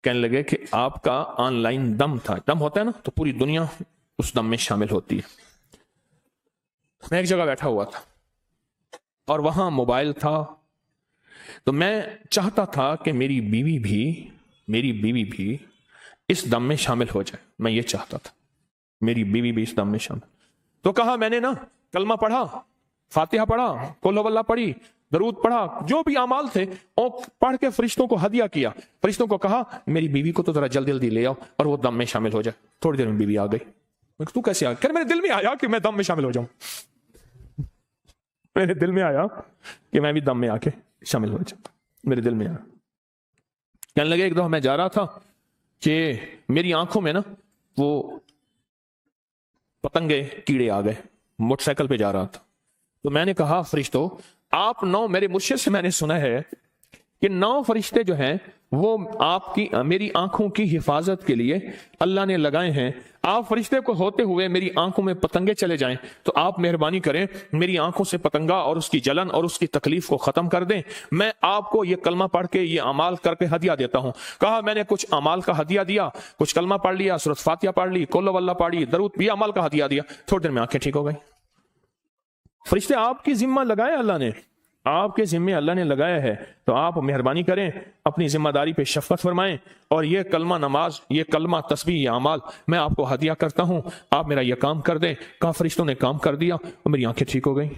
کہنے لگے کہ آپ کا آن لائن دم تھا. دم ہوتا ہے نا تو پوری دنیا اس دم میں شامل ہوتی ہے. میں ایک جگہ بیٹھا ہوا تھا اور وہاں موبائل تھا، تو میں چاہتا تھا کہ میری بیوی بھی اس دم میں شامل ہو جائے. میں یہ چاہتا تھا میری بیوی بھی اس دم میں شامل. تو کہا میں نے نا کلمہ پڑھا، فاتحہ پڑھا، قل ہو اللہ پڑھی، درود پڑھا، جو بھی اعمال تھے اور پڑھ کے فرشتوں کو ہدیہ کیا. فرشتوں کو کہا میری بیوی کو تو ذرا جلدی جلدی لے آؤ اور وہ دم میں شامل ہو جائے. تھوڑی دیر میں بیوی آ گئی. تو کیسے آ گئی؟ میرے دل میں آیا کہ میں دم میں شامل ہو جاؤں. میرے دل میں آیا کہ میں بھی دم میں آ کے شامل ہو جاؤں. میرے دل میں آیا. کہنے لگے ایک دفعہ میں جا رہا تھا کہ میری آنکھوں میں نا وہ پتنگے کیڑے آ گئے. موٹر سائیکل پہ جا رہا تھا تو میں نے کہا فرشتوں آپ 9، میرے مرشد سے میں نے سنا ہے کہ 9 فرشتے جو ہیں وہ آپ کی میری آنکھوں کی حفاظت کے لیے اللہ نے لگائے ہیں. آپ فرشتے کو ہوتے ہوئے میری آنکھوں میں پتنگے چلے جائیں تو آپ مہربانی کریں میری آنکھوں سے پتنگا اور اس کی جلن اور اس کی تکلیف کو ختم کر دیں. میں آپ کو یہ کلمہ پڑھ کے یہ اعمال کر کے ہدیہ دیتا ہوں. کہا میں نے کچھ اعمال کا ہدیہ دیا، کچھ کلمہ پڑھ لیا، سورۃ فاتحہ پڑھ لی، قل ہو اللہ پڑھی، درود بھی اعمال کا ہدیہ دیا. تھوڑی دیر میں آنکھیں ٹھیک ہو گئی. فرشتے آپ کی ذمہ لگائے، اللہ نے آپ کے ذمے اللہ نے لگایا ہے، تو آپ مہربانی کریں اپنی ذمہ داری پہ شفقت فرمائیں اور یہ کلمہ نماز، یہ کلمہ تسبیح، یہ اعمال میں آپ کو ہدیہ کرتا ہوں، آپ میرا یہ کام کر دیں. کہا فرشتوں نے کام کر دیا اور میری آنکھیں ٹھیک ہو گئی.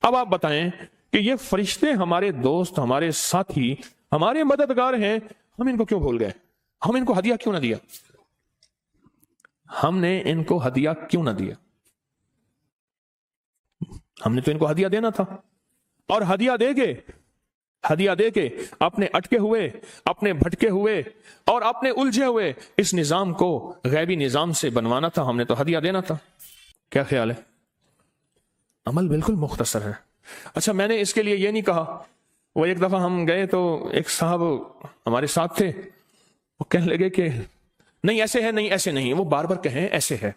اب آپ بتائیں کہ یہ فرشتے ہمارے دوست، ہمارے ساتھی، ہمارے مددگار ہیں، ہم ان کو کیوں بھول گئے؟ ہم ان کو ہدیہ کیوں نہ دیا؟ ہم نے ان کو ہدیہ کیوں نہ دیا؟ ہم نے تو ان کو ہدیہ دینا تھا. اور ہدیہ دے کے اپنے اٹکے ہوئے، اپنے بھٹکے ہوئے اور اپنے الجھے ہوئے اس نظام کو غیبی نظام سے بنوانا تھا. ہم نے تو ہدیہ دینا تھا. کیا خیال ہے؟ عمل بالکل مختصر ہے. اچھا میں نے اس کے لیے یہ نہیں کہا. وہ ایک دفعہ ہم گئے تو ایک صاحب ہمارے ساتھ تھے، وہ کہنے لگے کہ نہیں ایسے ہے، نہیں ایسے نہیں. وہ بار بار کہیں ایسے ہے.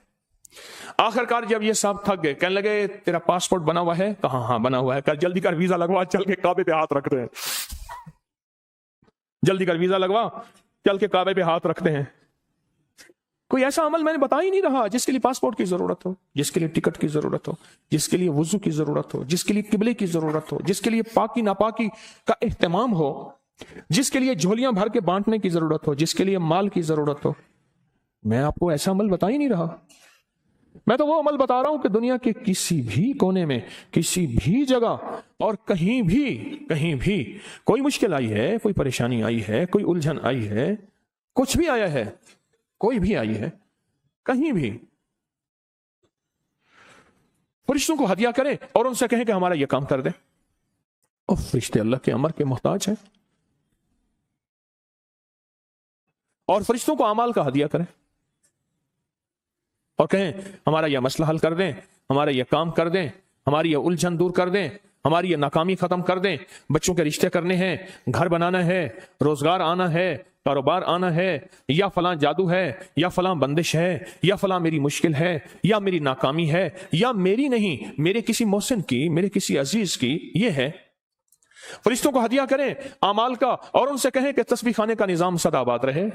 آخر کار جب یہ صاحب تھک گئے، کہنے لگے تیرا پاسپورٹ بنا ہوا ہے؟ کہا ہاں بنا ہوا ہے. جلدی کر ویزا لگوا، چل کے کعبے پہ ہاتھ رکھتے ہیں. جلدی کر ویزا لگوا، چل کے کعبے پہ ہاتھ رکھتے ہیں. کوئی ایسا عمل میں نے بتا ہی نہیں رہا جس کے لیے پاسپورٹ کی ضرورت ہو، جس کے لیے ٹکٹ کی ضرورت ہو، جس کے لیے وضو کی ضرورت ہو، جس کے لیے قبلے کی ضرورت ہو، جس کے لیے پاکی ناپاکی کا اہتمام ہو، جس کے لیے جھولیاں بھر کے بانٹنے کی ضرورت ہو، جس کے لیے مال کی ضرورت ہو. میں آپ کو ایسا عمل بتا ہی نہیں رہا. میں تو وہ عمل بتا رہا ہوں کہ دنیا کے کسی بھی کونے میں، کسی بھی جگہ اور کہیں بھی کوئی مشکل آئی ہے، کوئی پریشانی آئی ہے، کوئی الجھن آئی ہے، کچھ بھی آیا ہے، کوئی بھی آئی ہے، کہیں بھی فرشتوں کو ہدیہ کریں اور ان سے کہیں کہ ہمارا یہ کام کر دیں. اور فرشتے اللہ کے امر کے محتاج ہیں. اور فرشتوں کو اعمال کا ہدیہ کریں اور کہیں ہمارا یہ مسئلہ حل کر دیں، ہمارا یہ کام کر دیں، ہماری یہ الجھن دور کر دیں، ہماری یہ ناکامی ختم کر دیں. بچوں کے رشتے کرنے ہیں، گھر بنانا ہے، روزگار آنا ہے، کاروبار آنا ہے، یا فلاں جادو ہے، یا فلاں بندش ہے، یا فلاں میری مشکل ہے، یا میری ناکامی ہے، یا میری نہیں، میرے کسی محسن کی، میرے کسی عزیز کی یہ ہے. فرشتوں کو ہدیہ کریں اعمال کا اور ان سے کہیں کہ تسبیح خانے کا نظام سدا آباد رہے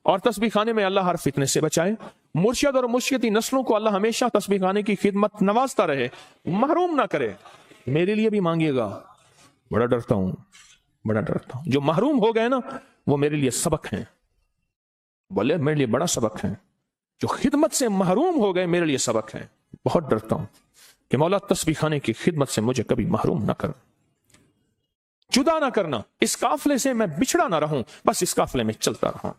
اور تسبیح خانے میں اللہ ہر فتنے سے بچائے. مرشد اور مرشدی نسلوں کو اللہ ہمیشہ تسبیح خانے کی خدمت نوازتا رہے، محروم نہ کرے. میرے لیے بھی مانگیے گا، بڑا ڈرتا ہوں. جو محروم ہو گئے نا وہ میرے لیے سبق ہیں. بولے میرے لیے بڑا سبق ہے. جو خدمت سے محروم ہو گئے میرے لیے سبق ہیں. بہت ڈرتا ہوں کہ مولا تسبیح خانے کی خدمت سے مجھے کبھی محروم نہ کر، جدا نہ کرنا. اس قافلے سے میں بچھڑا نہ رہوں، بس اس قافلے میں چلتا رہوں.